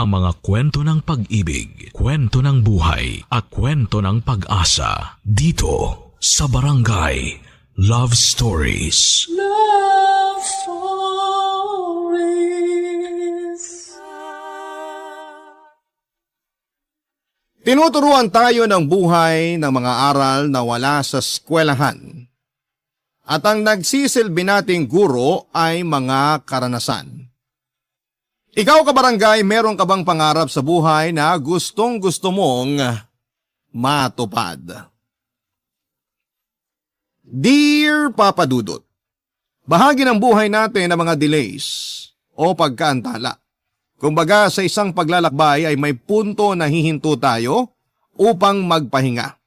ang mga kwento ng pag-ibig, kwento ng buhay at kwento ng pag-asa dito sa Barangay Love Stories. Love Stories. Tinuturuan tayo ng buhay ng mga aral na wala sa eskwelahan. At ang nagsisilbi nating guro ay mga karanasan. Ikaw kabarangay, meron ka bang pangarap sa buhay na gustong-gusto mong matupad? Dear Papa Dudut, bahagi ng buhay natin ang mga delays o pagkaantala. Kumbaga sa isang paglalakbay ay may punto na hihinto tayo upang magpahinga.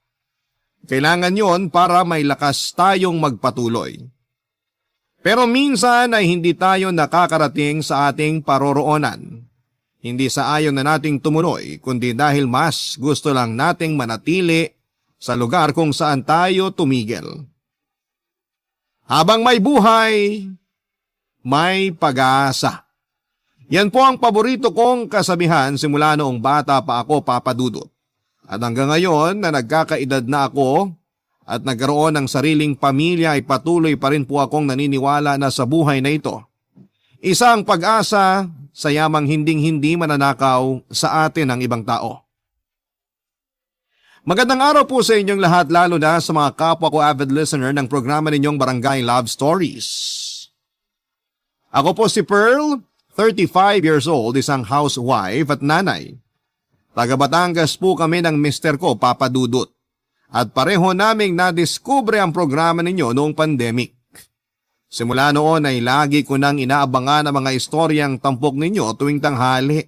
Kailangan yon para may lakas tayong magpatuloy. Pero minsan ay hindi tayo nakakarating sa ating paroroonan. Hindi sa ayaw na nating tumuloy, kundi dahil mas gusto lang nating manatili sa lugar kung saan tayo tumigil. Habang may buhay, may pag-asa. Yan po ang paborito kong kasabihan simula noong bata pa ako, Papa Dudut. At hanggang ngayon na nagkakaedad na ako at nagkaroon ng sariling pamilya ay patuloy pa rin po akong naniniwala na sa buhay na ito. Isang pag-asa sa yamang hinding-hindi mananakaw sa atin ng ibang tao. Magandang araw po sa inyong lahat, lalo na sa mga kapwa ko avid listener ng programa ninyong Barangay Love Stories. Ako po si Pearl, 35 years old, isang housewife at nanay. Taga Batangas po kami ng mister ko, Papa Dudut. At pareho naming nadiskubre ang programa ninyo noong pandemic. Simula noon ay lagi ko nang inaabangan ang mga istoryang tampok ninyo tuwing tanghali.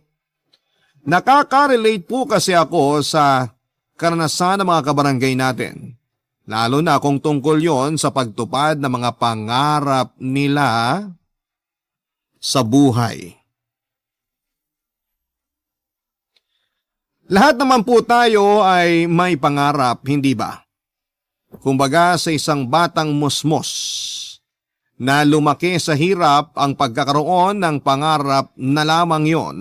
Nakaka-relate po kasi ako sa karanasan ng mga kabarangay natin. Lalo na kung tungkol yon sa pagtupad ng mga pangarap nila sa buhay. Lahat naman po tayo ay may pangarap, hindi ba? Kumbaga sa isang batang musmos na lumaki sa hirap, ang pagkakaroon ng pangarap na lamang yon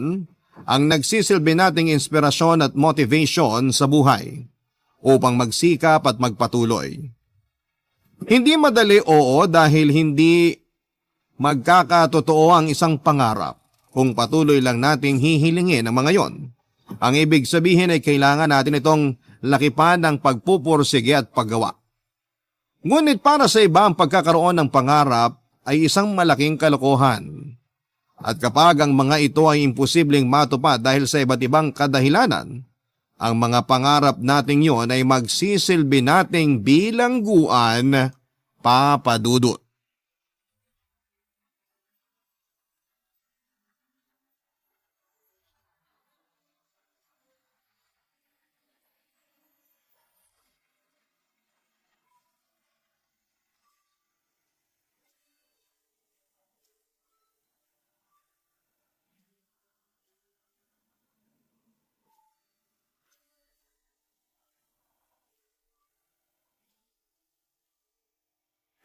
ang nagsisilbi nating inspirasyon at motivation sa buhay upang magsikap at magpatuloy. Hindi madali, oo, dahil hindi magkakatotoo ang isang pangarap kung patuloy lang nating hihilingin ang mga yon. Ang ibig sabihin ay kailangan natin itong lakipan ng pagpupursige at paggawa. Ngunit para sa iba, ang pagkakaroon ng pangarap ay isang malaking kalokohan. At kapag ang mga ito ay imposibleng matupad dahil sa iba't ibang kadahilanan, ang mga pangarap nating yon ay magsisilbi nating bilangguan, Papa Dudut.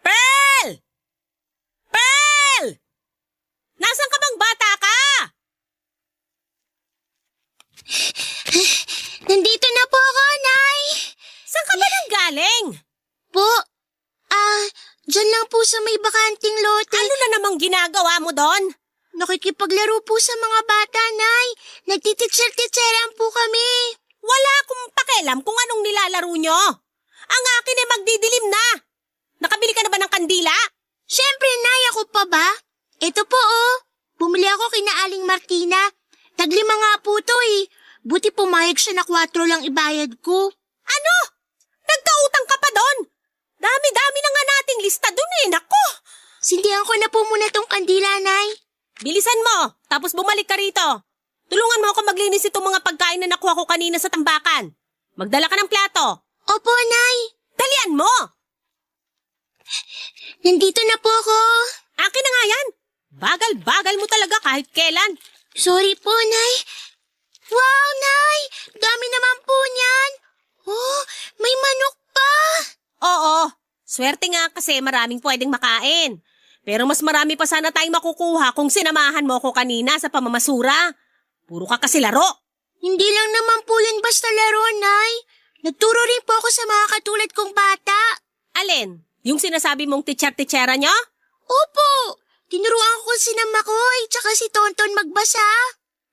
Pearl! Pearl! Nasaan ka bang bata ka? Nandito na po ako, Nay. Saan ka ba nang galing? Po, dyan lang po sa may bakanting lote. Ano na namang ginagawa mo doon? Nakikipaglaro po sa mga bata, Nay. Nagtititser-titseran po kami. Wala akong pakialam kung anong nilalaro nyo. Ang akin ay magdidilim na. Nakabili ka na ba ng kandila? Siyempre, Nay, ako pa ba? Ito po, oh. Bumili ako kina Aling Martina. Taglima nga po to, eh. Buti pumayag siya na 4 lang ibayad ko. Ano? Nagkautang ka pa doon? Dami-dami na nga nating lista doon eh, nako. Sindihan ko na po muna tong kandila, Nay. Bilisan mo, tapos bumalik ka rito. Tulungan mo ako maglinis itong mga pagkain na nakuha ko kanina sa tambakan. Magdala ka ng plato. Opo, Nay. Dalian mo! Nandito na po ako. Akin na nga yan. Bagal-bagal mo talaga kahit kailan. Sorry po, Nay. Wow, Nay! Dami naman po niyan. Oh, may manok pa. Oo, swerte nga kasi maraming pwedeng makain. Pero mas marami pa sana tayong makukuha kung sinamahan mo ko kanina sa pamamasura. Puro ka kasi laro. Hindi lang naman po yun basta laro, Nay. Nagturo rin po ako sa mga katulad kong bata. Alin? Yung sinasabi mong teacher-teachera nyo? Opo, tinuruan ko si Makoy tsaka si Tonton magbasa.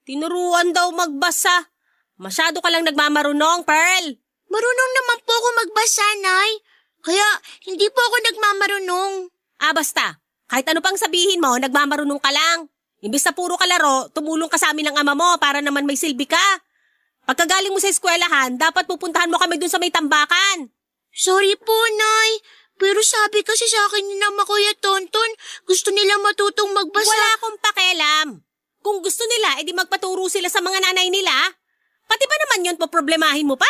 Tinuruan daw magbasa. Masyado ka lang nagmamarunong, Pearl. Marunong naman po ako magbasa, Nay. Kaya hindi po ako nagmamarunong. Basta. Kahit ano pang sabihin mo, nagmamarunong ka lang. Imbis na puro kalaro, tumulong ka sa amin ng ama mo para naman may silbi ka. Pagkagaling mo sa eskwelahan, dapat pupuntahan mo kami dun sa may tambakan. Sorry po, Nay. Pero sabi kasi sa akin ni Makoy at Tonton, gusto nila matutong magbasa. Wala akong pakialam. Kung gusto nila, edi magpaturo sila sa mga nanay nila. Pati ba naman yun poproblemahin mo pa?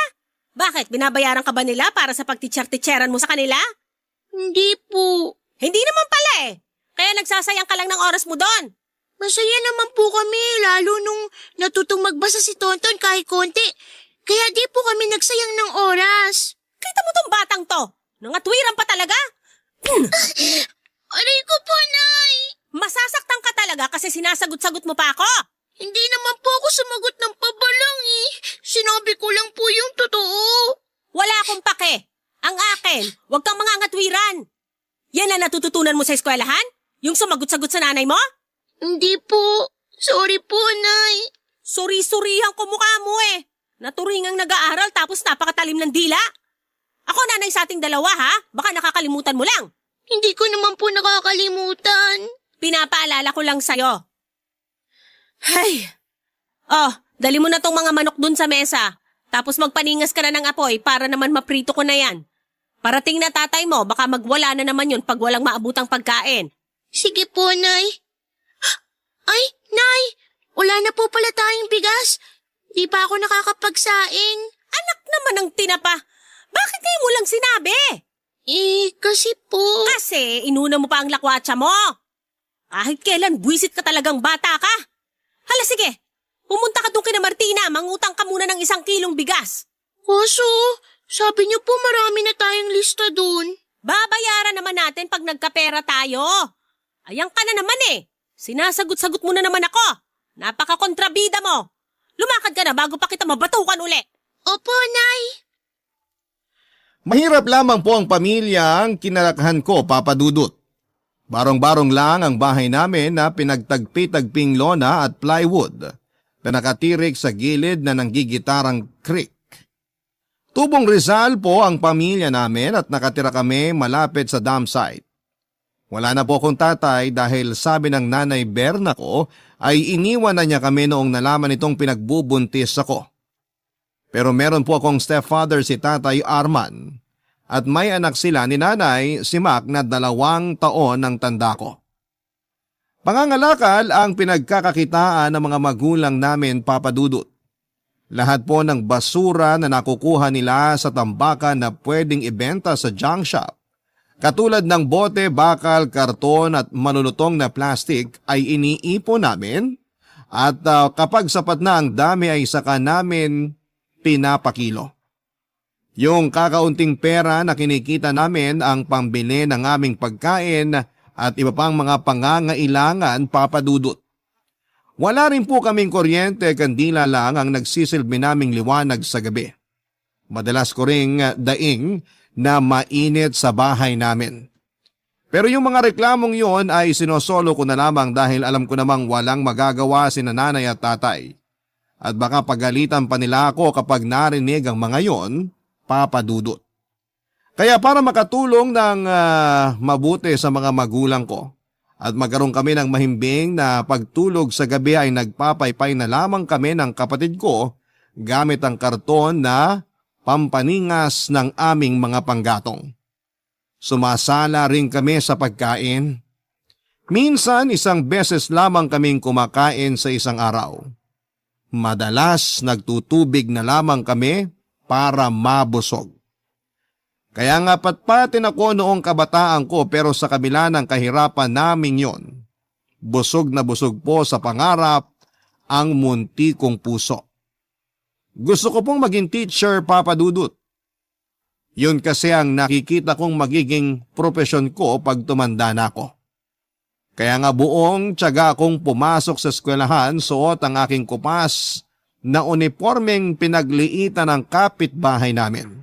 Bakit? Binabayaran ka ba nila para sa pagteacher-teacheran mo sa kanila? Hindi po. Hindi naman pala eh. Kaya nagsasayang ka lang ng oras mo doon. Masaya naman po kami, lalo nung natutong magbasa si Tonton kahit konti. Kaya di po kami nagsayang ng oras. Kita mo tong batang to. Nangatwiran pa talaga. Aray ko po, Nay. Masasaktan ka talaga kasi sinasagot-sagot mo pa ako. Hindi naman po ako sumagot ng pabalang eh. Sinabi ko lang po yung totoo. Wala akong pake. Ang akin, huwag kang mga ngatwiran. Yan ang natututunan mo sa eskwelahan? Yung sumagot-sagot sa nanay mo? Hindi po. Sorry po, Nay. Suri-surihan ko mukha mo eh. Naturingang nag-aaral tapos napakatalim ng dila. Ako nanay sa ating dalawa ha? Baka nakakalimutan mo lang. Hindi ko naman po nakakalimutan. Pinapaalala ko lang sa'yo. Hay! Oh, dali mo na tong mga manok dun sa mesa. Tapos magpaningas ka na ng apoy para naman maprito ko na yan. Parating na tatay mo, baka magwala na naman yun pag walang maabutang pagkain. Sige po, Nay. Ay, Nay! Wala na po pala tayong bigas. Di pa ako nakakapagsaing. Anak naman ng tinapa. Bakit kayo mo lang sinabi? Kasi po... Kasi inuna mo pa ang lakwatsa mo. Kahit kailan buwisit ka talagang bata ka. Hala sige, pumunta ka doon kina Martina, mangutang ka muna ng 1 kilong bigas. Kaso, sabi niyo po marami na tayong lista doon. Babayaran naman natin pag nagkapera tayo. Ayan ka na naman eh. Sinasagot-sagot mo na naman ako. Napaka-kontrabida mo. Lumakad ka na bago pa kita mabatukan uli. Opo, Nay. Mahirap lamang po ang pamilyang kinalakhan ko, Papa Dudut. Barong-barong lang ang bahay namin na pinagtagpi-tagping lona at plywood na nakatirik sa gilid na nanggigitarang creek. Tubong Rizal po ang pamilya namin at nakatira kami malapit sa dam site. Wala na po akong tatay dahil sabi ng nanay Berna ko ay iniwan na niya kami noong nalaman itong pinagbubuntis ako. Pero meron po akong stepfather si Tatay Arman at may anak sila ni nanay si Mac na 2 taon ang tanda ko. Pangangalakal ang pinagkakakitaan ng mga magulang namin, Papa Dudut. Lahat po ng basura na nakukuha nila sa tambakan na pwedeng ibenta sa junk shop, katulad ng bote, bakal, karton at malulutong na plastic ay iniipon namin at kapag sapat na ang dami ay saka namin pinapakilo. Yung kakaunting pera na kinikita namin ang pambili ng aming pagkain at iba pang mga pangangailangan, Papa Dudut. Wala rin po kaming kuryente, kandila lang ang nagsisilbi naming liwanag sa gabi. Madalas ko ring daing na mainit sa bahay namin. Pero yung mga reklamong yon ay sinosolo ko na lamang dahil alam ko namang walang magagawa si nanay at tatay. At baka pagalitan pa nila ako kapag narinig ang mga yon, Papa Dudut. Kaya para makatulong ng mabuti sa mga magulang ko at magkaroon kami ng mahimbing na pagtulog sa gabi ay nagpapaypay na lamang kami ng kapatid ko gamit ang karton na pampaningas ng aming mga panggatong. Sumasala rin kami sa pagkain. Minsan 1 beses lamang kaming kumakain sa isang araw. Madalas nagtutubig na lamang kami para mabusog. Kaya nga patpatin ako noong kabataan ko pero sa kabila ng kahirapan naming yon, busog na busog po sa pangarap ang munti kong puso. Gusto ko pong maging teacher, Papa Dudut. Yun kasi ang nakikita kong magiging propesyon ko pag tumanda na ako. Kaya nga buong tiyaga akong pumasok sa eskwelahan, suot ang aking kupas na uniformeng pinagliitan ng kapitbahay namin.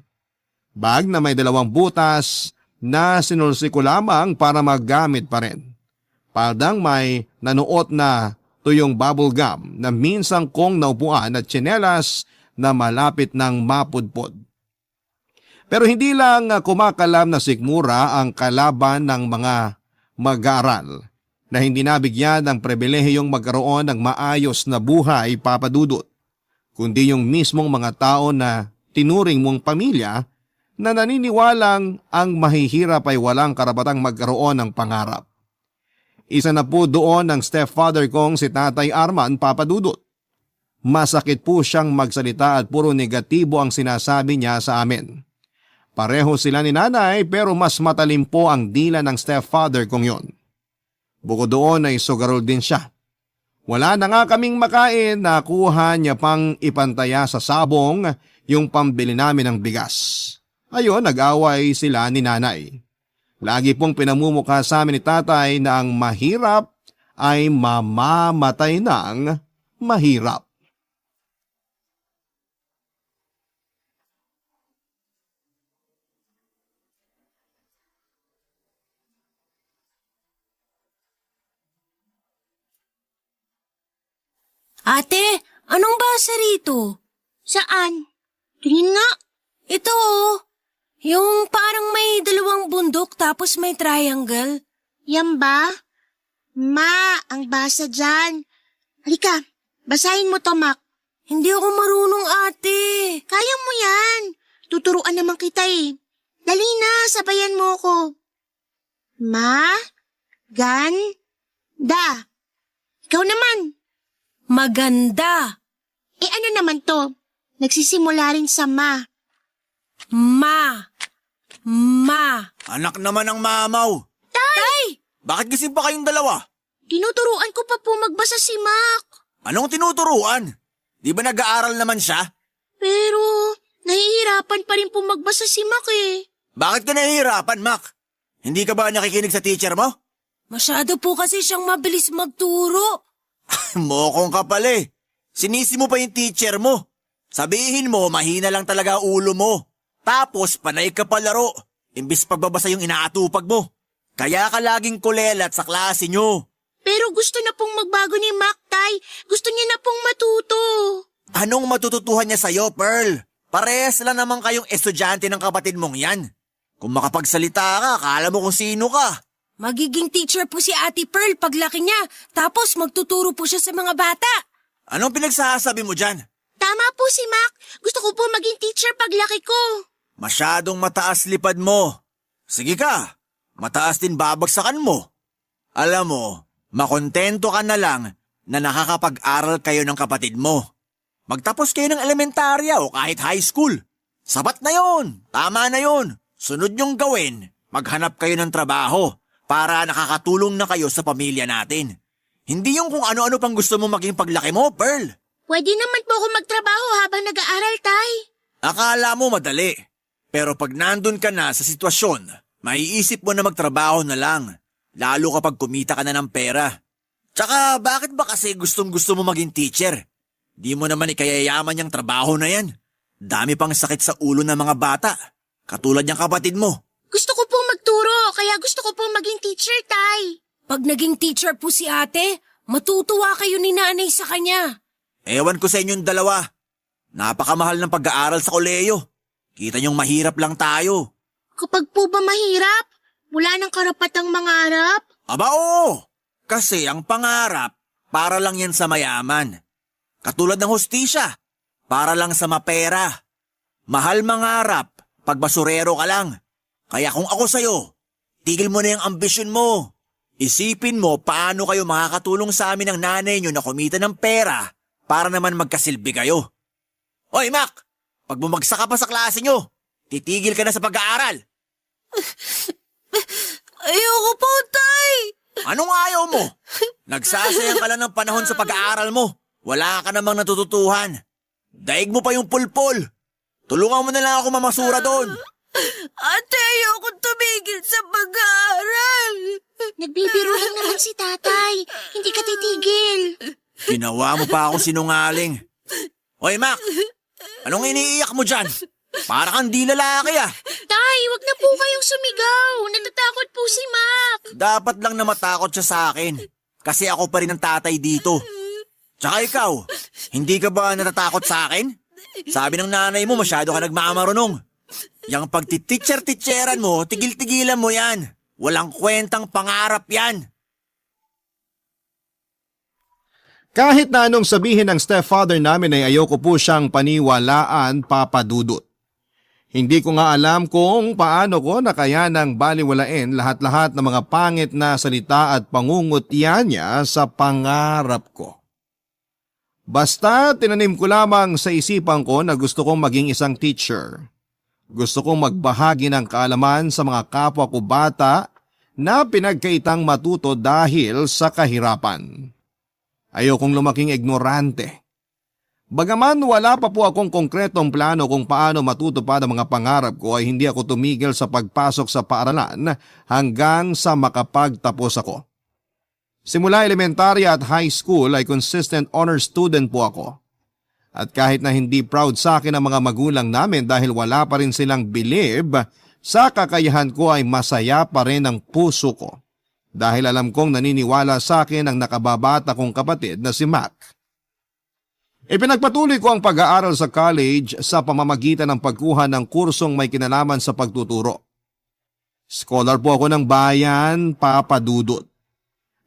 Bag na may 2 butas na sinulsi ko lamang para maggamit pa rin. Paldang may nanuot na tuyong bubble gum na minsang kong naupuan at tsinelas na malapit ng mapudpod. Pero hindi lang kumakalam na sikmura ang kalaban ng mga mag-aaral na hindi nabigyan ng pribilehiyong magkaroon ng maayos na buhay, Papa Dudut, kundi yung mismong mga tao na tinuring mong pamilya na naniniwalang ang mahihirap ay walang karapatang magkaroon ng pangarap. Isa na po doon ang stepfather kong si Tatay Arman, Papa Dudut. Masakit po siyang magsalita at puro negatibo ang sinasabi niya sa amin. Pareho sila ni nanay pero mas matalim po ang dila ng stepfather kong yon. Bukod doon ay sugarol din siya. Wala na nga kaming makain, nakuha niya pang ipantaya sa sabong yung pambili namin ng bigas. Ayon, nag-away sila ni nanay. Lagi pong pinamumukha sa amin ni tatay na ang mahirap ay mamamatay ng mahirap. Ate, anong basa rito? Saan? Tingin nga. Ito oh. Yung parang may 2 bundok tapos may triangle. Yan ba? Ma, ang basa dyan. Halika, basahin mo to, Mac. Hindi ako marunong, ate. Kaya mo yan. Tuturuan naman kita eh. Dali na, sabayan mo ko. Da. Ikaw naman. Maganda. Ano naman to? Nagsisimula rin sa ma. Ma. Anak naman ng mamaw. Tay! Bakit gising pa kayong dalawa? Tinuturuan ko pa po magbasa si Mac. Anong tinuturuan? Di ba nag-aaral naman siya? Pero, nahihirapan pa rin po magbasa si Mac eh. Bakit ka nahihirapan, Mac? Hindi ka ba nakikinig sa teacher mo? Masyado po kasi siyang mabilis magturo. Mokong ka pala eh. Sinisi mo pa yung teacher mo. Sabihin mo, mahina lang talaga ulo mo. Tapos, panay ka palaro. Imbis pagbabasa yung inaatupag mo. Kaya ka laging kulelat sa klase nyo. Pero gusto na pong magbago ni Mac, Tay. Gusto niya na pong matuto. Anong matututuhan niya sa'yo, Pearl? Parehas lang naman kayong estudyante ng kapatid mong yan. Kung makapagsalita ka, akala mo kung sino ka. Magiging teacher po si Ate Pearl paglaki niya. Tapos magtuturo po siya sa mga bata. Anong pinagsasabi mo dyan? Tama po si Mac. Gusto ko po maging teacher paglaki ko. Masyadong mataas lipad mo. Sige ka, mataas din babagsakan mo. Alam mo, makontento ka na lang na nakakapag-aral kayo ng kapatid mo. Magtapos kayo ng elementarya o kahit high school. Sapat na yon, tama na yon. Sunod nyong gawin, maghanap kayo ng trabaho para nakakatulong na kayo sa pamilya natin. Hindi yung kung ano-ano pang gusto mo maging paglaki mo, Pearl. Pwede naman po ako magtrabaho habang nag-aaral, Tay. Akala mo madali. Pero pag nandun ka na sa sitwasyon, maiisip mo na magtrabaho na lang. Lalo kapag kumita ka na ng pera. Tsaka bakit ba kasi gustong-gusto mo maging teacher? Di mo naman ikayayaman yung trabaho na yan. Dami pang sakit sa ulo ng mga bata. Katulad yung kapatid mo. Gusto ko pong magturo, kaya gusto ko pong maging teacher, Tay. Pag naging teacher po si ate, matutuwa kayo ni nanay sa kanya. Ewan ko sa inyong dalawa. Napakamahal ng pag-aaral sa koleyo. Kita niyong mahirap lang tayo. Kapag po ba mahirap, wala nang karapatang mangarap? Aba oo, kasi ang pangarap para lang yan sa mayaman. Katulad ng hustisya, para lang sa mapera. Mahal mangarap pag basurero ka lang. Kaya kung ako sa'yo, tigil mo na yung ambisyon mo. Isipin mo paano kayo makakatulong sa amin ng nanay nyo na kumita ng pera para naman magkasilbi kayo. Hoy Mac, pag bumagsak ka pa sa klase nyo, titigil ka na sa pag-aaral. Ayoko po, Tay! Anong ayaw mo? Nagsasayang ka lang ng panahon sa pag-aaral mo. Wala ka namang natututuhan. Daig mo pa yung pulpol. Tulungan mo na lang ako mamasura doon. Ate, ayoko tumigil sa pag-aaral. Nagbibiro lang naman si tatay. Hindi ka titigil. Ginawa mo pa ako sinungaling. Hoy, Mac! Anong iniiyak mo dyan? Para kang di lalaki ah. Tay, wag na po kayong sumigaw. Natatakot po si Mac. Dapat lang na matakot siya sa akin. Kasi ako pa rin ang tatay dito. Tsaka ikaw, hindi ka ba natatakot sa akin? Sabi ng nanay mo masyado ka nagmamarunong. Yang pagtiteacher-teacheran mo, tigil-tigilan mo yan. Walang kwentang pangarap yan. Kahit na anong sabihin ng stepfather namin ay ayoko po siyang paniwalaan, Papa Dudut. Hindi ko nga alam kung paano ko nakayanang baliwalain lahat-lahat ng mga pangit na salita at pangungutya niya sa pangarap ko. Basta tinanim ko lamang sa isipan ko na gusto kong maging isang teacher. Gusto kong magbahagi ng kaalaman sa mga kapwa ko bata na pinagkaitang matuto dahil sa kahirapan. Ayokong lumaking ignorante. Bagaman wala pa po akong konkretong plano kung paano matutupad ang mga pangarap ko ay hindi ako tumigil sa pagpasok sa paaralan hanggang sa makapagtapos ako. Simula elementarya at high school ay consistent honor student po ako. At kahit na hindi proud sa akin ang mga magulang namin dahil wala pa rin silang believe sa kakayahan ko ay masaya pa rin ang puso ko. Dahil alam kong naniniwala sa akin ang nakababata kong kapatid na si Mac. Ipinagpatuloy ko ang pag-aaral sa college sa pamamagitan ng pagkuha ng kursong may kinalaman sa pagtuturo. Scholar po ako ng bayan, Papa Dudut.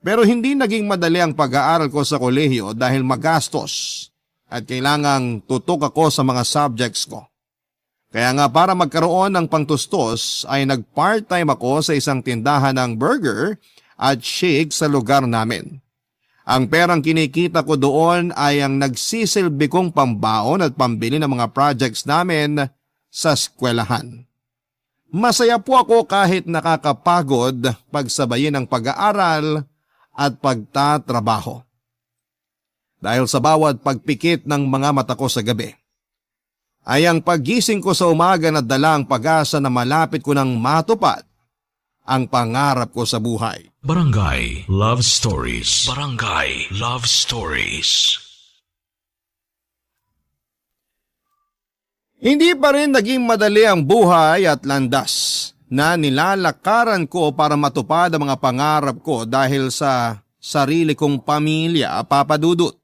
Pero hindi naging madali ang pag-aaral ko sa kolehiyo dahil magastos at kailangang tutok ako sa mga subjects ko. Kaya nga para magkaroon ng pangtustos ay nag-part-time ako sa isang tindahan ng burger at shake sa lugar namin. Ang perang kinikita ko doon ay ang nagsisilbi kong pambaon at pambili ng mga projects namin sa eskwelahan. Masaya po ako kahit nakakapagod pagsabayin ng pag-aaral at pagtatrabaho. Dahil sa bawat pagpikit ng mga mata ko sa gabi, ay ang paggising ko sa umaga na dala ang pag-asa na malapit ko nang matupad ang pangarap ko sa buhay. Barangay Love Stories. Barangay Love Stories. Hindi pa rin naging madali ang buhay at landas na nilalakaran ko para matupad ang mga pangarap ko dahil sa sarili kong pamilya, Papa Dudut.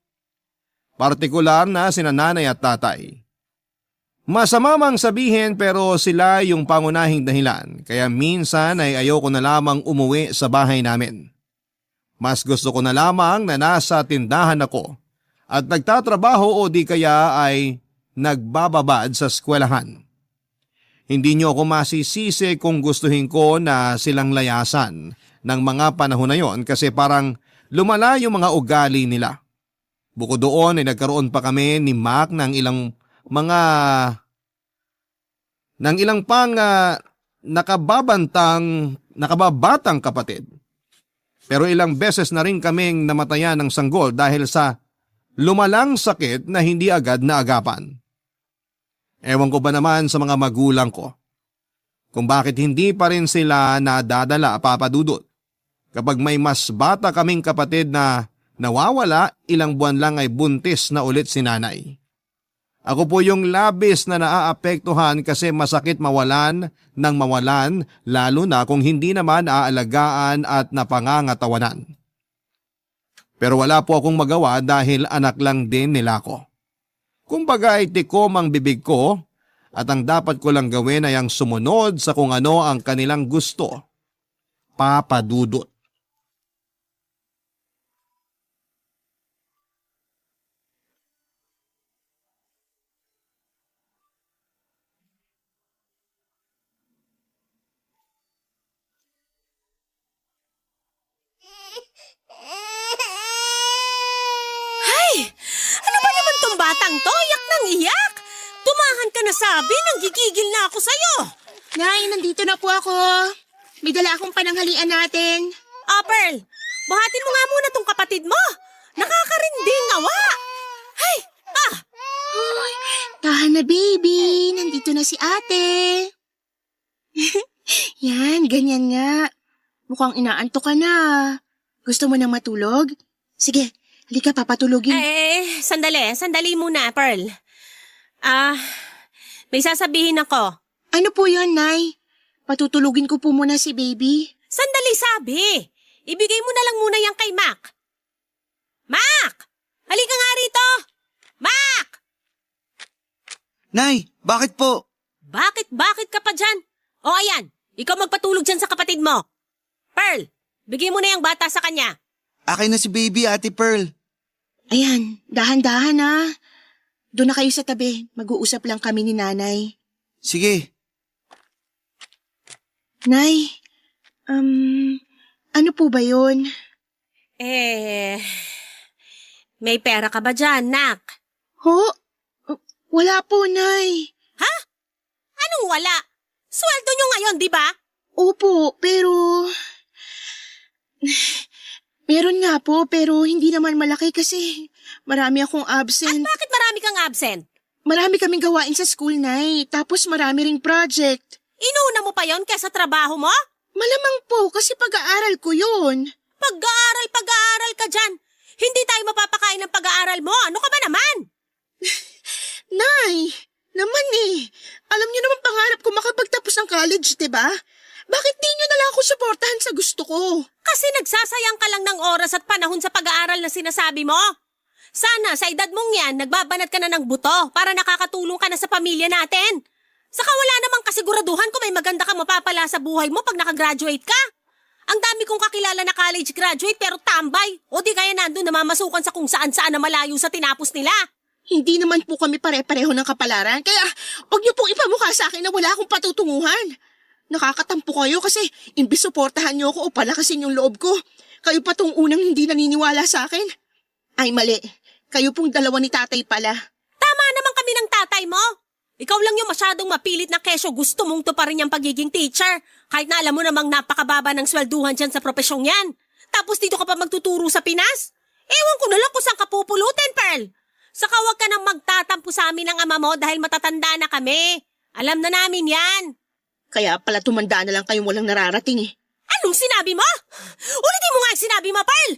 Partikular na sina nanay at tatay. Masama mang sabihin pero sila yung pangunahing dahilan kaya minsan ay ayoko na lamang umuwi sa bahay namin. Mas gusto ko na lamang na nasa tindahan ako at nagtatrabaho o di kaya ay nagbababad sa eskwelahan. Hindi niyo ako masisisi kung gustuhin ko na silang layasan ng mga panahon na yon kasi parang lumala yung mga ugali nila. Bukod doon ay nagkaroon pa kami ni Mac ng ilang nakababatang kapatid. Pero ilang beses na rin kaming namatayan ng sanggol dahil sa lumalang sakit na hindi agad naagapan. Ewan ko ba naman sa mga magulang ko kung bakit hindi pa rin sila nadadala, Papa Dudut. Kapag may mas bata kaming kapatid na nawawala, ilang buwan lang ay buntis na ulit si nanay. Ako po yung labis na naaapektuhan kasi masakit mawalan ng mawalan lalo na kung hindi naman aalagaan at napangangatawanan. Pero wala po akong magawa dahil anak lang din nila ko. Kumbaga ay tikom ang bibig ko at ang dapat ko lang gawin ay ang sumunod sa kung ano ang kanilang gusto. Papa Dudut. Ano ba naman tong batang to? Iyak nang iyak. Tumahan ka na sabi, nanggigigil na ako sa'yo. Nay, nandito na po ako. May dala akong pananghalian natin. Pearl, buhatin mo nga muna tong kapatid mo. Nakakarinding awa. Hay, Tahan na baby, nandito na si ate. ganyan nga. Mukhang inaantok ka na. Gusto mo nang matulog? Sige, halika papatulogin. Sandali muna, Pearl. May sasabihin ako. Ano po yan, Nay? Patutulugin ko po muna si baby. Sandali sabi. Ibigay mo na lang muna yan kay Mac. Mac! Halika nga rito! Mac! Nay, bakit po? Bakit ka pa dyan? O ayan, ikaw magpatulog dyan sa kapatid mo. Pearl, bigay mo na yung bata sa kanya. Akin na si baby, Ate Pearl. Ayan, dahan-dahan ha. Doon na kayo sa tabi. Mag-uusap lang kami ni Nanay. Sige. Nay, ano po ba yun? May pera ka ba dyan, Nak? Ho? Wala po, Nay. Ha? Anong wala? Sweldo nyo ngayon, di ba? Opo, pero... Meron nga po, pero hindi naman malaki kasi marami akong At absent. bakit marami kang absent? Marami kaming gawain sa school, Nay. Tapos marami ring project. Inuna mo pa yon kaysa trabaho mo? Malamang po, kasi pag-aaral ko yun. Pag-aaral ka dyan. Hindi tayo mapapakain ng pag-aaral mo. Ano ka ba naman? Nay, naman eh. Alam niyo naman pangarap ko makapagtapos ng college, diba? Bakit di niyo na lang ako suportahan sa gusto ko? Kasi nagsasayang ka lang ng oras at panahon sa pag-aaral na sinasabi mo. Sana sa edad mong yan, nagbabanat ka na ng buto para nakakatulong ka na sa pamilya natin. Saka wala namang kasiguraduhan kung may maganda kang mapapala sa buhay mo pag nakagraduate ka. Ang dami kong kakilala na college graduate pero tambay o di kaya nandun namamasukan sa kung saan-saan na malayo sa tinapos nila. Hindi naman po kami pare-pareho ng kapalaran, kaya huwag niyo pong ipamukha sa akin na wala akong patutunguhan. Nakakatampo kayo kasi imbis suportahan niyo ako o palakasin yung loob ko. Kayo pa tong unang hindi naniniwala sa akin. Ay mali, kayo pong dalawa ni tatay pala. Tama naman kami ng tatay mo. Ikaw lang yung masyadong mapilit na kesyo gusto mong tuparin yung pagiging teacher. Kahit na alam mo namang napakababa ng swelduhan dyan sa profesyong yan. Tapos dito ka pa magtuturo sa Pinas? Ewan ko na lang kung saan ka pupulutin, Pearl. Saka huwag ka nang magtatampo sa amin ng ama mo dahil matatanda na kami. Alam na namin yan. Kaya pala tumanda na lang kayong walang nararating eh. Anong sinabi mo? Ulitin mo nga yung sinabi mo, Pearl!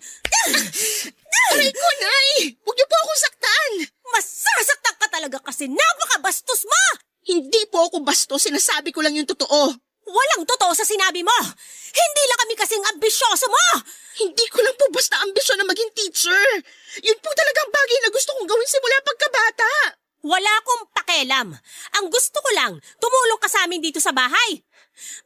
Aray ko, Nay! Huwag niyo po akong saktan! Masasaktan ka talaga kasi napakabastos mo! Hindi po ako basto, sinasabi ko lang yung totoo. Walang totoo sa sinabi mo! Hindi lang kami kasing ambisyoso mo! Hindi ko lang po basta ambisyon na maging teacher. Yun po talagang bagay na gusto kong gawin simula pagkabata. Wala akong pakialam. Ang gusto ko lang, tumulong ka sa amin dito sa bahay.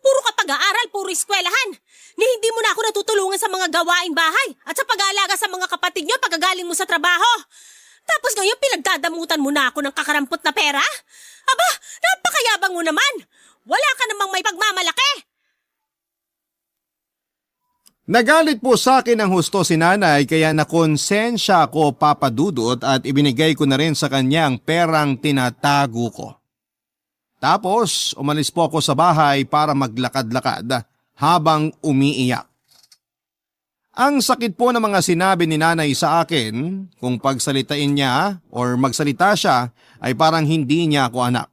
Puro ka pag-aaral, puro eskwelahan. Ni hindi mo na ako natutulungan sa mga gawaing bahay at sa pag-aalaga sa mga kapatid niyo pagkagaling mo sa trabaho. Tapos ngayon pinagdadamutan mo na ako ng kakarampot na pera? Aba, napakayabang mo naman. Wala ka namang may pagmamalaki. Nagalit po sa akin ng husto si nanay kaya nakonsensya ako papadudot at ibinigay ko na rin sa kanya ang perang tinatago ko. Tapos umalis po ako sa bahay para maglakad-lakad habang umiiyak. Ang sakit po ng mga sinabi ni nanay sa akin kung pagsalitain niya or magsalita siya ay parang hindi niya ako anak.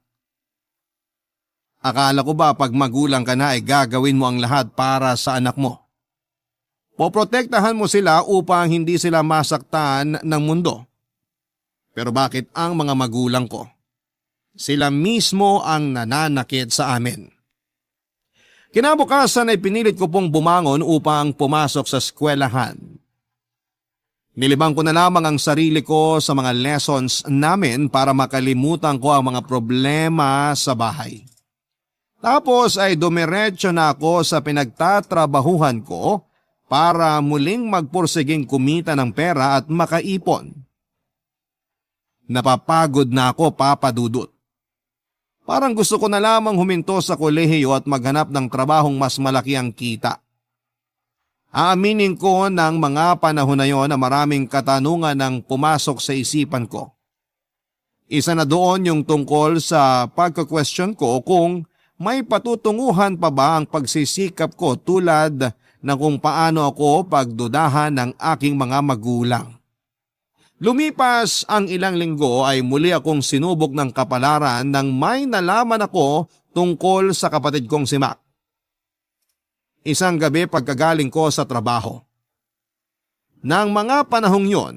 Akala ko ba pag magulang ka na ay gagawin mo ang lahat para sa anak mo? Poprotektahan mo sila upang hindi sila masaktan ng mundo. Pero bakit ang mga magulang ko? Sila mismo ang nananakit sa amin. Kinabukasan ay pinilit ko pong bumangon upang pumasok sa eskwelahan. Nilibang ko na lamang ang sarili ko sa mga lessons namin para makalimutan ko ang mga problema sa bahay. Tapos ay dumiretso na ako sa pinagtatrabahuhan ko para muling magpursiging kumita ng pera at makaipon. Napapagod na ako, Papa Dudut. Parang gusto ko na lamang huminto sa kolehiyo at maghanap ng trabahong mas malaki ang kita. Aaminin ko ng mga panahon na yon na maraming katanungan ang pumasok sa isipan ko. Isa na doon yung tungkol sa pagka-question ko kung may patutunguhan pa ba ang pagsisikap ko tulad na kung paano ako pagdudahan ng aking mga magulang. Lumipas ang ilang linggo ay muli akong sinubok ng kapalaran nang may nalaman ako tungkol sa kapatid kong si Mac. isang gabi pagkagaling ko sa trabaho. Nang mga panahong yon,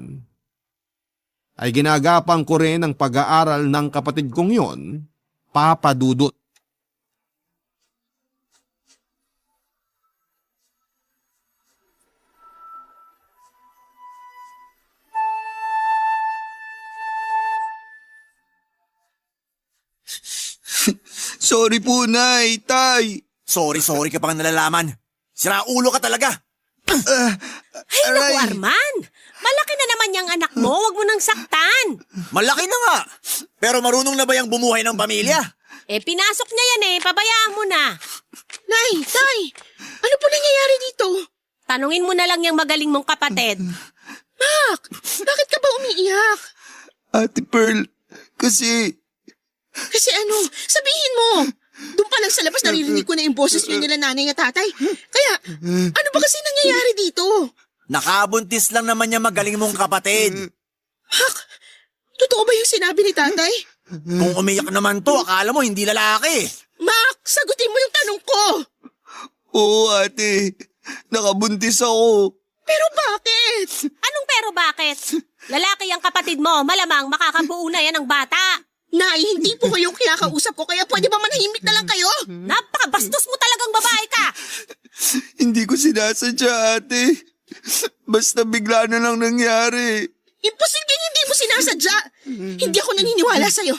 ay ginagapang ko rin ang pag-aaral ng kapatid kong yon, Papa Dudut. Sorry po, Nay, Tay. Sorry ka pang nalalaman. Sira ulo ka talaga. Ay, naku, Aray. Arman! Malaki na naman yung anak mo, wag mo nang saktan. Malaki na nga. Pero marunong na ba yung bumuhay ng pamilya? Pinasok niya yan pabayaan mo na. Nay, Tay, ano po nangyayari dito? Tanungin mo na lang yung magaling mong kapatid. Mac, bakit ka ba umiiyak? Ate Pearl, kasi Kasi ano, sabihin mo. Doon pa lang sa labas naririnig ko na yung boses niyo nila nanay at tatay. Kaya, ano ba kasi nangyayari dito? Nakabuntis lang naman niya magaling mong kapatid. Mac, totoo ba yung sinabi ni tatay? Kung umiyak naman to, akala mo hindi lalaki. Mac, sagutin mo yung tanong ko. oo ate, nakabuntis ako. Pero bakit? Anong pero bakit? Lalaki ang kapatid mo, malamang makakabuo na yan ng bata. Nay, hindi po kayong kinakausap ko kaya pwede ba manahimik na lang kayo? Napakabastos mo talagang babae ka. Hindi ko sinasadya ate. Basta bigla na lang nangyari. Imposibleng hindi mo sinasadya. Hindi ako naniniwala sa'yo.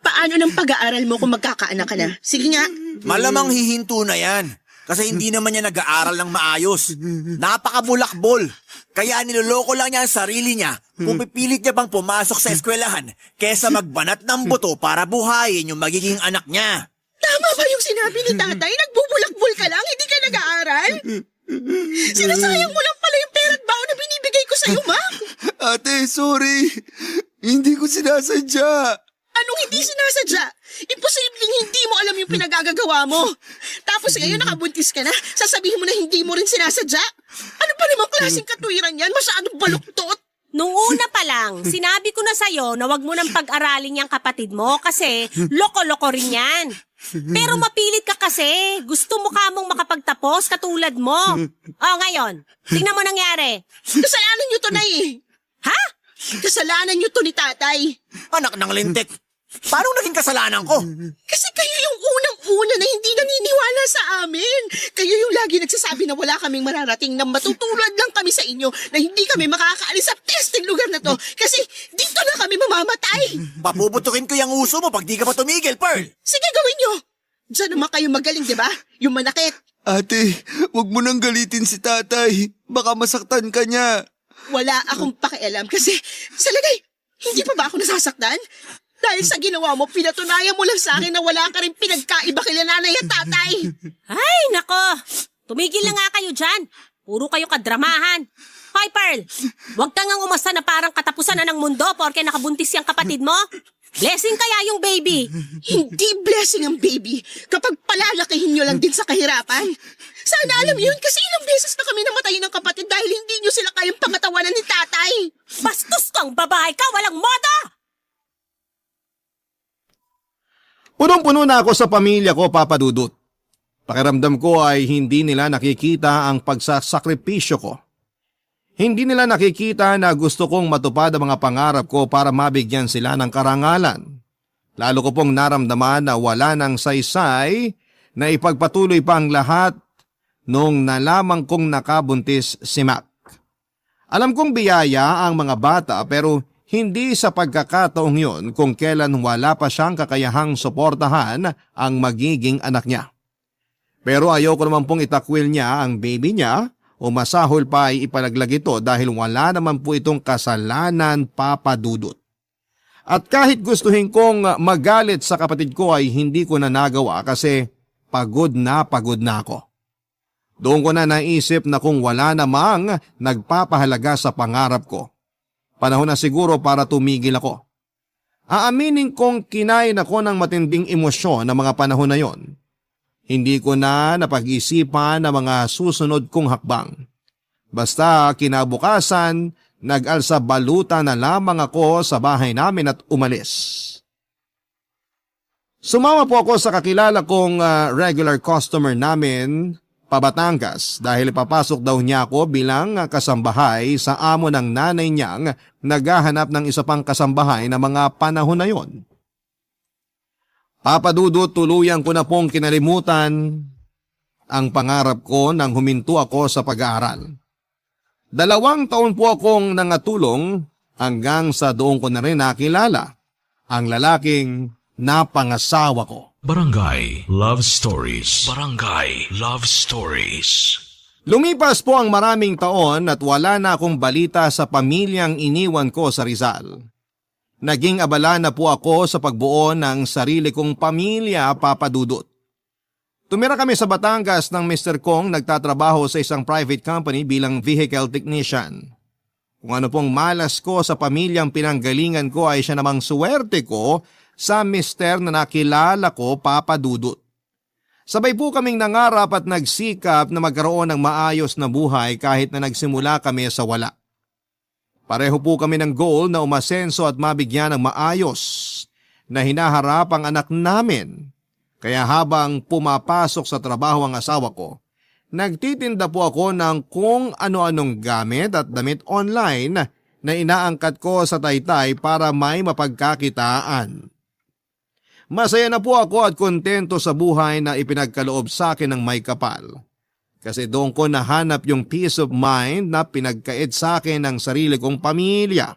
Paano ng pag-aaral mo kung magkakaanak ka na? Sige nga. Malamang hihinto na yan. Kasi hindi naman niya nag-aaral ng maayos. Napakabulakbol. Kaya niloloko lang niya ang sarili niya kung pipilit niya bang pumasok sa eskwelahan kesa magbanat ng buto para buhayin yung magiging anak niya. Tama ba yung sinabi ni tatay? Nagbubulakbol ka lang, hindi ka nag-aaral? Sinasayang mo lang pala yung pera't baon na binibigay ko sa'yo, Mac. Ate, sorry. Hindi ko sinasadya. Anong hindi sinasadya? Imposibleng hindi mo alam yung pinagagagawa mo. Tapos ngayon nakabuntis ka na, sasabihin mo na hindi mo rin sinasadya? Ano pa namang klaseng katwiran yan? Masyadong baluktot. Nung una pa lang, sinabi ko na sa'yo na wag mo nang pag-aralin yung kapatid mo kasi loko-loko rin yan. Pero mapilit ka kasi. Gusto mo ka mong makapagtapos katulad mo. Ngayon, tingnan mo nangyari. Kasalanan niyo to, Nay. Ha? Kasalanan niyo to ni tatay. Anak ng lintik. Paano naging kasalanan ko? Kasi kayo yung unang-una na hindi naniniwala sa amin. Kayo yung lagi nagsasabi na wala kaming mararating na matutulad lang kami sa inyo na hindi kami makakaalis sa testing lugar na to kasi dito na kami mamamatay. Papuputukin ko yung uso mo pag di ka pa tumigil, Pearl. Sige, gawin nyo. Diyan naman kayo magaling, di ba? Yung manakit. Ate, wag mo nang galitin si tatay. Baka masaktan ka niya. Wala akong pakialam kasi sa lagay, hindi pa ba ako nasasaktan? Dahil sa ginawa mo, pinatunayan mo lang sa akin na wala ka rin pinagkaiba kila nanay at tatay. Ay, nako. Tumigil na nga kayo dyan. Puro kayo kadramahan. Hoy, Pearl. Huwag ka ngang umasa na parang katapusan na ng mundo porke nakabuntis yung kapatid mo. Blessing kaya yung baby. Hindi blessing ang baby kapag palalakihin nyo lang din sa kahirapan. Sana alam yun kasi ilang beses na kami namatay ng kapatid dahil hindi nyo sila kayang pangatawanan ni tatay. Bastos kang babae ka, walang moda! Punong-puno na ako sa pamilya ko, Papa Dudut. Pakiramdam ko ay hindi nila nakikita ang pagsasakripisyo ko. Hindi nila nakikita na gusto kong matupad ang mga pangarap ko para mabigyan sila ng karangalan. Lalo ko pong naramdaman na wala ng saysay na ipagpatuloy pa ang lahat nung nalaman kong nakabuntis si Mac. Alam kong biyaya ang mga bata pero hindi sa pagkakataong yon kung kailan wala pa siyang kakayahang suportahan ang magiging anak niya. Pero ayoko naman pong itakwil niya ang baby niya o masahol pa ay ipalaglag ito dahil wala naman po itong kasalanan, Papa Dudut. At kahit gustuhin kong magalit sa kapatid ko ay hindi ko na nagawa kasi pagod na ako. Doon ko na naisip na kung wala namang nagpapahalaga sa pangarap ko, panahon na siguro para tumigil ako. Aaminin kong kinain ako ng matinding emosyon ng mga panahon na yon. Hindi ko na napag-isipan ang mga susunod kong hakbang. Basta kinabukasan, nag-alsa baluta na lamang ako sa bahay namin at umalis. Sumama po ako sa kakilala kong regular customer namin pa Batangas dahil ipapasok daw niya ako bilang kasambahay sa amo ng nanay niyang naghahanap ng isa pang kasambahay na mga panahon na yon. Papa Dudut, tuluyan ko na pong kinalimutan ang pangarap ko nang huminto ako sa pag-aaral. 2 taon po akong nangatulong hanggang sa doon ko na rin nakilala ang lalaking napangasawa ko. Barangay Love Stories. Barangay Love Stories. Lumipas po ang maraming taon at wala na akong balita sa pamilyang iniwan ko sa Rizal. Naging abala na po ako sa pagbuo ng sarili kong pamilya, Papa Dudut. Tumira kami sa Batangas ng Mr. Kong, nagtatrabaho sa isang private company bilang vehicle technician. Kung ano pong malas ko sa pamilyang pinanggalingan ko ay siya namang suwerte ko sa mister na nakilala ko, Papa Dudut. Sabay po kaming nangarap at nagsikap na magkaroon ng maayos na buhay kahit na nagsimula kami sa wala. Pareho po kami ng goal na umasenso at mabigyan ng maayos na hinaharap ang anak namin. Kaya habang pumapasok sa trabaho ang asawa ko, nagtitinda po ako ng kung ano-anong gamit at damit online na inaangkat ko sa Taytay para may mapagkakitaan. Masaya na po ako at kontento sa buhay na ipinagkaloob sa akin ng may kapal. Kasi doon ko nahanap yung peace of mind na pinagkait sa akin ng sarili kong pamilya.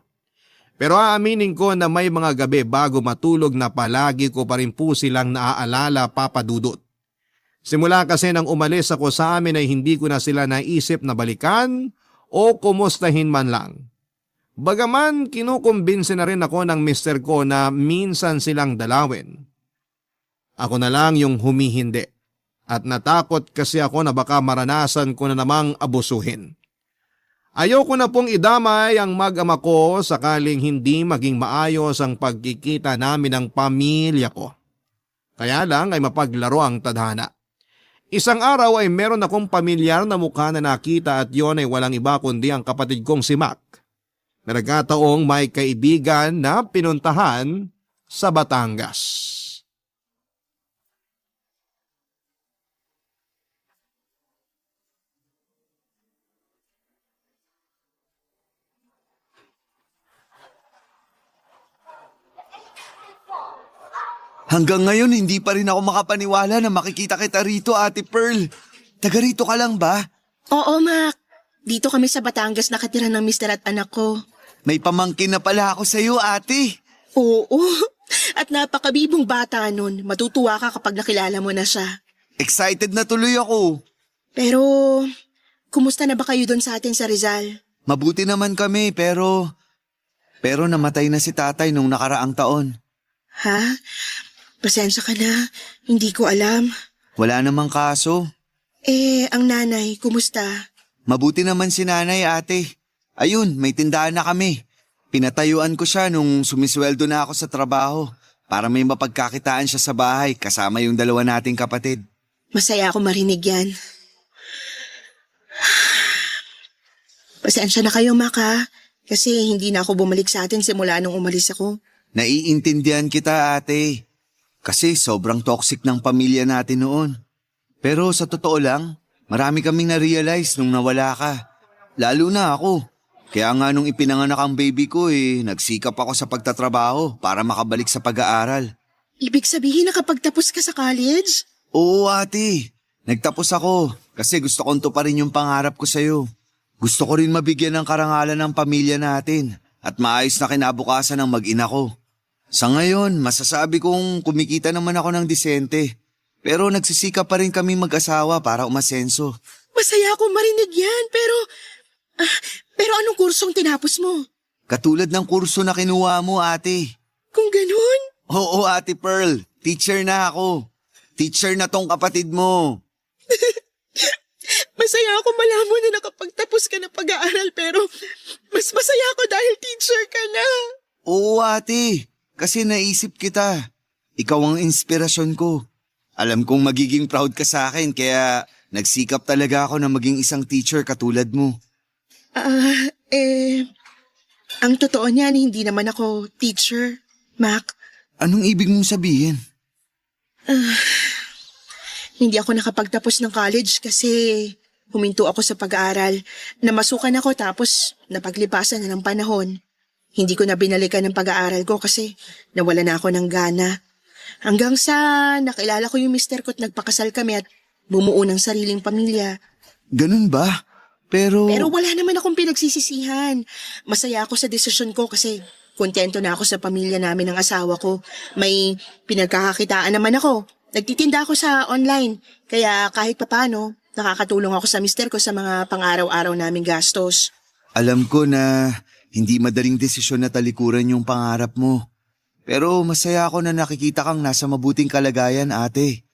Pero aaminin ko na may mga gabi bago matulog na palagi ko pa rin po silang naaalala, Papa Dudut. Simula kasi nang umalis ako sa amin ay hindi ko na sila naisip na balikan o kumustahin man lang. Bagaman kinukumbinsi na rin ako ng mister ko na minsan silang dalawin. Ako na lang yung humihindi at natakot kasi ako na baka maranasan ko na namang abusuhin. Ayoko na pong idamay ang mag-ama ko sakaling hindi maging maayos ang pagkikita namin ng pamilya ko. Kaya lang ay mapaglaro ang tadhana. Isang araw ay meron akong pamilyar na mukha na nakita at yon ay walang iba kundi ang kapatid kong si Mac. Na nagkataong may kaibigan na pinuntahan sa Batangas. Hanggang ngayon hindi pa rin ako makapaniwala na makikita kita rito, Ate Pearl. Taga rito ka lang ba? Oo, Mac. Dito kami sa Batangas nakatira ng mister at anak ko. May pamangkin na pala ako sa iyo, ate. Oo. At napakabibong bata nun. Matutuwa ka kapag nakilala mo na siya. Excited na tuloy ako. Pero, kumusta na ba kayo doon sa atin sa Rizal? Mabuti naman kami pero namatay na si tatay nung nakaraang taon. Ha? Pasensya ka na. Hindi ko alam. Wala namang kaso. Ang nanay, kumusta? Mabuti naman si nanay, ate. Ayun, may tindahan na kami. Pinatayuan ko siya nung sumisweldo na ako sa trabaho para may mapagkakitaan siya sa bahay kasama yung 2 nating kapatid. Masaya ako marinig yan. Pasensya na kayo, Mac, ha? Kasi hindi na ako bumalik sa atin simula nung umalis ako. Naiintindihan kita, ate. Kasi sobrang toxic ng pamilya natin noon. Pero sa totoo lang, marami kaming na-realize nung nawala ka. Lalo na ako. Kaya nga nung ipinanganak ang baby ko nagsikap ako sa pagtatrabaho para makabalik sa pag-aaral. Ibig sabihin nakapagtapos ka sa college? Oo, ate. Nagtapos ako kasi gusto kong tuparin yung pangarap ko sa'yo. Gusto ko rin mabigyan ng karangalan ng pamilya natin at maayos na kinabukasan ng mag-ina ko. Sa ngayon, masasabi kong kumikita naman ako ng disente. Pero nagsisikap pa rin kami mag-asawa para umasenso. Masaya akong marinig yan, pero anong kursong tinapos mo? Katulad ng kurso na kinuha mo, ate. Kung ganun? Oo, Ate Pearl. Teacher na ako. Teacher na tong kapatid mo. Masaya ako malaman na nakapagtapos ka ng pag-aaral pero mas masaya ako dahil teacher ka na. Oo, ate. Kasi naisip kita. Ikaw ang inspirasyon ko. Alam kong magiging proud ka sa akin kaya nagsikap talaga ako na maging isang teacher katulad mo. Ang totoo niyan, hindi naman ako teacher, Mac. Anong ibig mong sabihin? Hindi ako nakapagtapos ng college kasi huminto ako sa pag-aaral. Namasukan ako tapos napaglipasan na ng panahon. Hindi ko na binalikan ng pag-aaral ko kasi nawala na ako ng gana. Hanggang sa nakilala ko yung mister ko at nagpakasal kami at bumuo ng sariling pamilya. Ganun ba? Pero Wala naman akong pinagsisisihan. Masaya ako sa desisyon ko kasi kontento na ako sa pamilya namin ng asawa ko. May pinagkakakitaan naman ako. Nagtitinda ako sa online. Kaya kahit papano, nakakatulong ako sa mister ko sa mga pang-araw-araw naming gastos. alam ko na hindi madaling desisyon na talikuran yung pangarap mo. Pero masaya ako na nakikita kang nasa mabuting kalagayan, ate.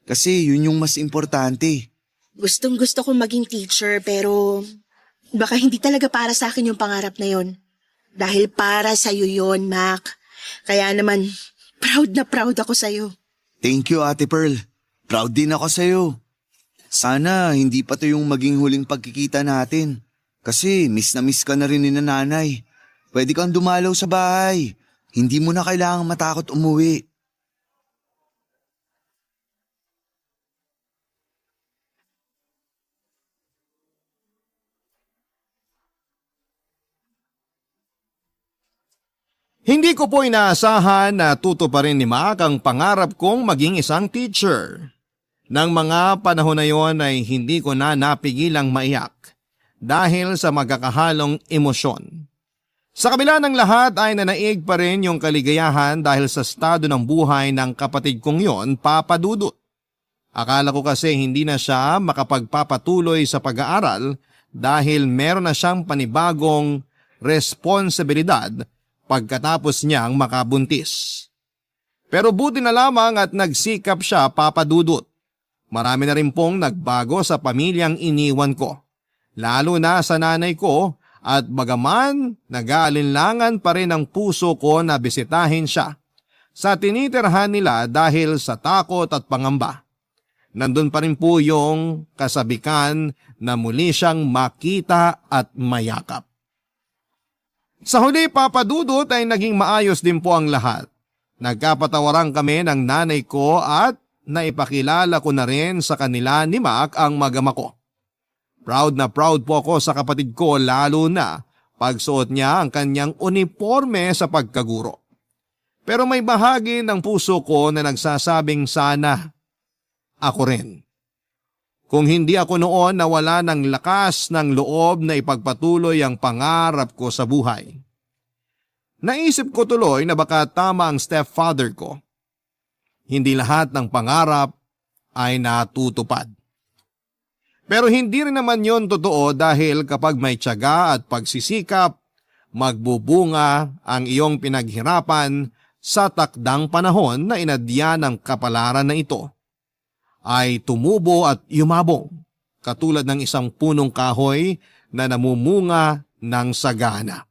Kasi yun yung mas importante. Gustong-gusto kong maging teacher pero baka hindi talaga para sa akin yung pangarap na yon. Dahil para sa'yo yon, Mac. Kaya naman, proud na proud ako sa'yo. Thank you, Ate Pearl. Proud din ako sa'yo. Sana hindi pa to yung maging huling pagkikita natin. Kasi miss na miss ka na rin ni nanay. Pwede kang dumalaw sa bahay. Hindi mo na kailangang matakot umuwi. Hindi ko po inaasahan na tutuparin ni Mac ang pangarap kong maging isang teacher. Nang mga panahon na yon ay hindi ko na napigilang maiyak dahil sa magkakahalong emosyon. Sa kabila ng lahat ay nanaig pa rin yung kaligayahan dahil sa estado ng buhay ng kapatid kong yon, Papa Dudut. Akala ko kasi hindi na siya makapagpapatuloy sa pag-aaral dahil meron na siyang panibagong responsibilidad pagkatapos niyang makabuntis. Pero buti na lamang at nagsikap siya, Papa Dudut. Marami na rin pong nagbago sa pamilyang iniwan ko, lalo na sa nanay ko, at bagaman nag-aalinlangan pa rin ang puso ko na bisitahin siya sa tinitirhan nila dahil sa takot at pangamba. Nandun pa rin po yung kasabikan na muli siyang makita at mayakap. Sa huli, Papa Dudut, ay naging maayos din po ang lahat. Nagkapatawaran kami ng nanay ko at naipakilala ko na rin sa kanila ni Mac ang magama ko. Proud na proud po ako sa kapatid ko lalo na pagsuot niya ang kanyang uniforme sa pagkaguro. Pero may bahagi ng puso ko na nagsasabing sana ako rin. Kung hindi ako noon nawala ng lakas ng loob na ipagpatuloy ang pangarap ko sa buhay. Naisip ko tuloy na baka tama ang stepfather ko. Hindi lahat ng pangarap ay natutupad. Pero hindi rin naman yon totoo dahil kapag may tiyaga at pagsisikap, magbubunga ang iyong pinaghirapan sa takdang panahon na inadya ng kapalaran na ito. Ay tumubo at yumabong, katulad ng isang punong kahoy na namumunga ng sagana.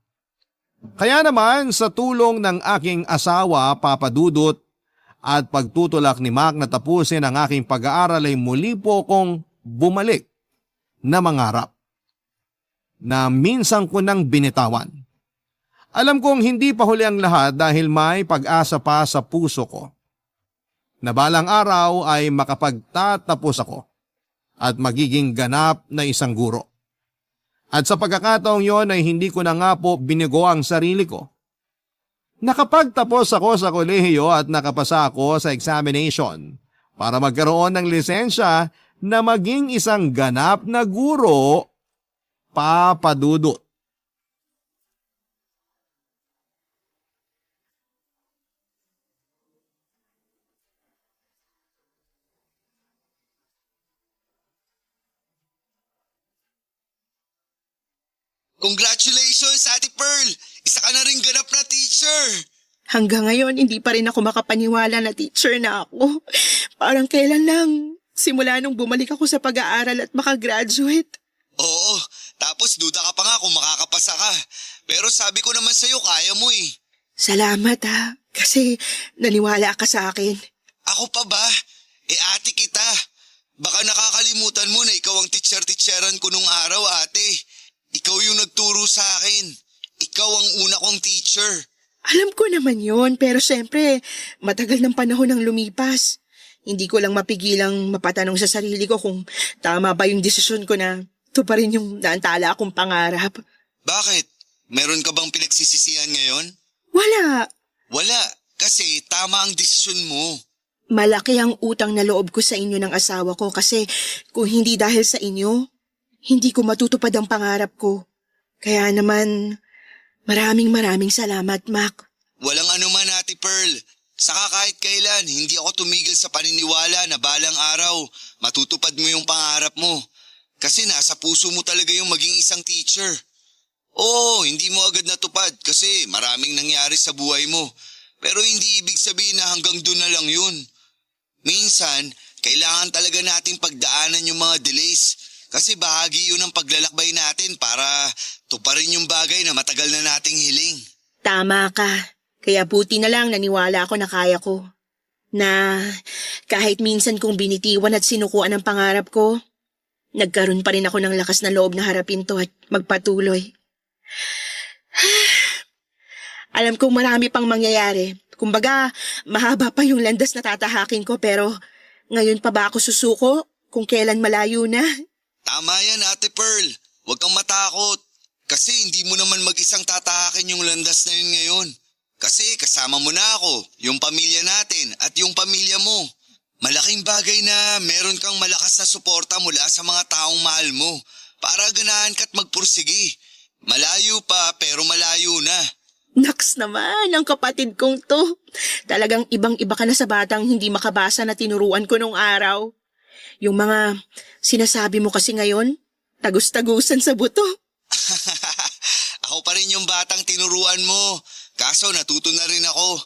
Kaya naman sa tulong ng aking asawa, Papa Dudut, at pagtutulak ni Mac na tapusin ang aking pag-aaral ay muli po kong bumalik na mangarap na minsan ko nang binitawan. Alam kong hindi pa huli ang lahat dahil may pag-asa pa sa puso ko. Na balang araw ay makapagtatapos ako at magiging ganap na isang guro. At sa pagkakataong yon ay hindi ko na nga po binigo ang sarili ko. Nakapagtapos ako sa kolehiyo at nakapasa ako sa examination para magkaroon ng lisensya na maging isang ganap na guro, Papa Dudut. Congratulations, Ate Pearl! Isa ka na rin ganap na teacher! Hanggang ngayon, hindi pa rin ako makapaniwala na teacher na ako. Parang kailan lang, simula nung bumalik ako sa pag-aaral at makagraduate. Oo, tapos duda ka pa nga kung makakapasa ka. Pero sabi ko naman sa'yo, kaya mo eh. Salamat ha, kasi naniwala ka sa akin. Ako pa ba? Ate kita. Baka nakakalimutan mo na ikaw ang teacher-teacheran ko nung araw, ate. Ikaw yung nagturo sa akin. Ikaw ang una kong teacher. Alam ko naman yon, pero siyempre, matagal ng panahon ang lumipas. Hindi ko lang mapigilang mapatanong sa sarili ko kung tama ba yung desisyon ko na tuparin yung naantala akong pangarap. Bakit? Meron ka bang pinagsisisihan ngayon? Wala. Wala, kasi tama ang desisyon mo. Malaki ang utang na loob ko sa inyo ng asawa ko kasi kung hindi dahil sa inyo, hindi ko matutupad ang pangarap ko. Kaya naman, maraming salamat, Mac. Walang anuman, Ate Pearl. Saka kahit kailan, hindi ako tumigil sa paniniwala na balang araw, matutupad mo yung pangarap mo. Kasi nasa puso mo talaga yung maging isang teacher. Oo, hindi mo agad natupad kasi maraming nangyari sa buhay mo. Pero hindi ibig sabihin na hanggang doon na lang yun. Minsan, kailangan talaga nating pagdaanan yung mga delays kasi bahagi yun ng paglalakbay natin para tuparin yung bagay na matagal na nating hiling. Tama ka. Kaya buti na lang naniwala ako na kaya ko. Na kahit minsan kong binitiwan at sinukuan ang pangarap ko, nagkaroon pa rin ako ng lakas na loob na harapin to at magpatuloy. Alam kong marami pang mangyayari. Kumbaga, mahaba pa yung landas na tatahakin ko pero ngayon pa ba ako susuko kung kailan malayo na? Tama yan, Ate Pearl. Huwag kang matakot. Kasi hindi mo naman mag-isang tatahakin yung landas na yun ngayon. Kasi kasama mo na ako, yung pamilya natin at yung pamilya mo. Malaking bagay na meron kang malakas na suporta mula sa mga taong mahal mo para ganahan ka't magpursigi. Malayo pa pero malayo na. Naks naman, ang kapatid kong to. Talagang ibang-iba ka na sa batang hindi makabasa na tinuruan ko nung araw. Yung mga sinasabi mo kasi ngayon, tagus-tagusan sa buto. Ako pa rin yung batang tinuruan mo. Kaso natuto na rin ako.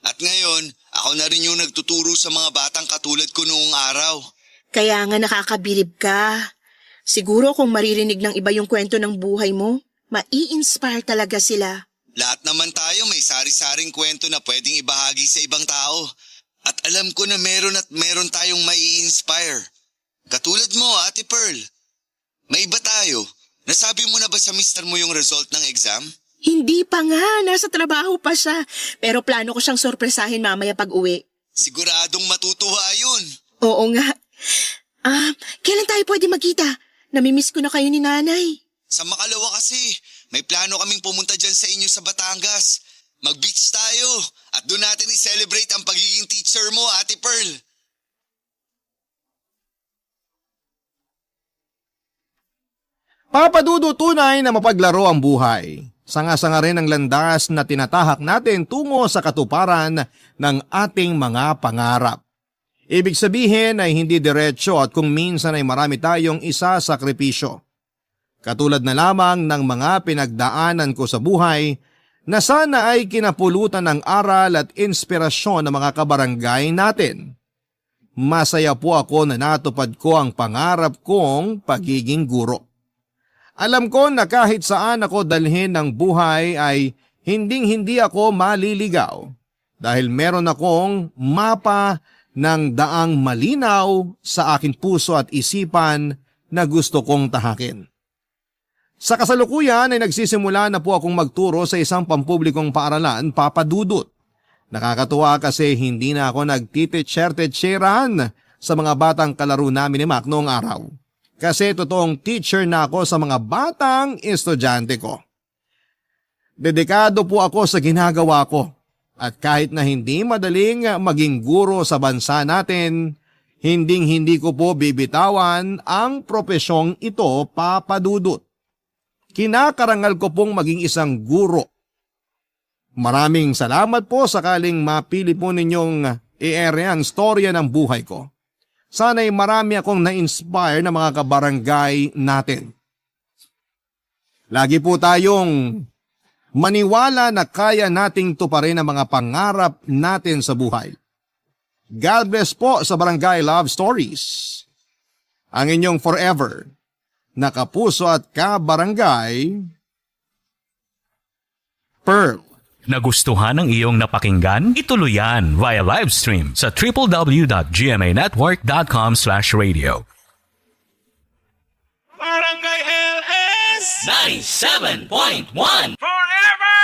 At ngayon, ako na rin yung nagtuturo sa mga batang katulad ko noong araw. Kaya nga nakakabilib ka. Siguro kung maririnig ng iba yung kwento ng buhay mo, mai-inspire talaga sila. Lahat naman tayo may sari-saring kwento na pwedeng ibahagi sa ibang tao. At alam ko na meron tayong mai-inspire. Katulad mo, Ate Pearl. May iba tayo. Nasabi mo na ba sa mister mo yung result ng exam? Hindi pa nga, nasa trabaho pa siya. Pero plano ko siyang sorpresahin mamaya pag uwi. Siguradong matutuwa yun. Oo nga. Kailan tayo pwede magkita? Namimiss ko na kayo ni nanay. Sa Makalawa kasi, may plano kaming pumunta dyan sa inyo sa Batangas. Mag-beach tayo at doon natin i-celebrate ang pagiging teacher mo, Ate Pearl. Papadudo, tunay na mapaglaro ang buhay. Sanga-sanga rin ang landas na tinatahak natin tungo sa katuparan ng ating mga pangarap. Ibig sabihin ay hindi diretso at kung minsan ay marami tayong isasakripisyo. Katulad na lamang ng mga pinagdaanan ko sa buhay na sana ay kinapulutan ng aral at inspirasyon ng mga kabarangay natin. Masaya po ako na natupad ko ang pangarap kong pagiging guro. Alam ko na kahit saan ako dalhin ng buhay ay hinding-hindi ako maliligaw dahil meron akong mapa ng daang malinaw sa aking puso at isipan na gusto kong tahakin. Sa kasalukuyan ay nagsisimula na po akong magturo sa isang pampublikong paaralan, papadudot. Nakakatuwa kasi hindi na ako nagtititsyer-titsyeran sa mga batang kalaro namin ni Mac noong araw. Kasi totoong teacher na ako sa mga batang estudyante ko. Dedikado po ako sa ginagawa ko at kahit na hindi madaling maging guro sa bansa natin, hinding-hindi ko po bibitawan ang propesyong ito, papadudot. Kinakarangal ko pong maging isang guro. Maraming salamat po sakaling mapili po ninyong i-ere ang storya ng buhay ko. Sana'y marami akong na-inspire na mga kabarangay natin. Lagi po tayong maniwala na kaya nating tuparin ang mga pangarap natin sa buhay. God bless po sa Barangay Love Stories. Ang inyong forever na kapuso at kabarangay, Pearl. Nagustuhan ng iyong napakinggan? Ituloy yan via live stream sa www.gmanetwork.com/radio. Barangay LS 97.1 Forever!